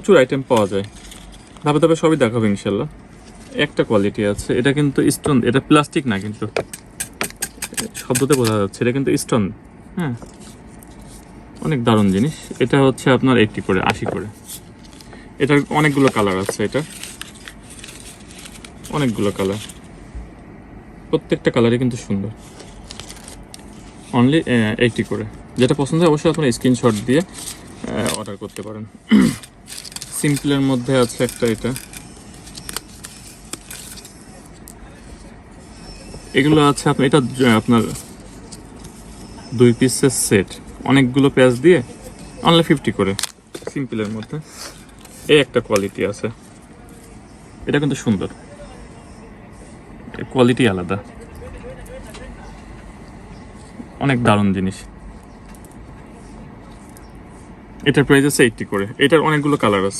প্রচুর আইটেম পাওয়া যায়, ধাপে ধাপে সবই দেখাবো ইনশাল্লাহ। একটা কোয়ালিটি আছে, এটা কিন্তু স্টোন, এটা প্লাস্টিক না কিন্তু, শব্দতে বোঝা যাচ্ছে এটা কিন্তু স্টোন। হ্যাঁ, অনেক দারুণ জিনিস। এটা হচ্ছে আপনার 80 করে, 80 করে। এটার অনেকগুলো কালার আছে, এটা অনেকগুলো কালার, প্রত্যেকটা কালারই কিন্তু সুন্দর। অনলি 80 করে। যেটা পছন্দ হয় অবশ্যই আপনার স্ক্রিনশট দিয়ে অর্ডার করতে পারেন। সিম্পলের মধ্যে আছে একটা, এটা এগুলো আছে আপনার, এটা আপনার 2 পিসের সেট, অনেকগুলো প্যাচ দিয়ে অনলি 50 করে। সিম্পলের মধ্যে এই একটা কোয়ালিটি আছে, এটা কিন্তু সুন্দর, কোয়ালিটি আলাদা, অনেক দারুণ জিনিস। এটার প্রাইস আছে 80 করে। এটার অনেকগুলো কালার আছে।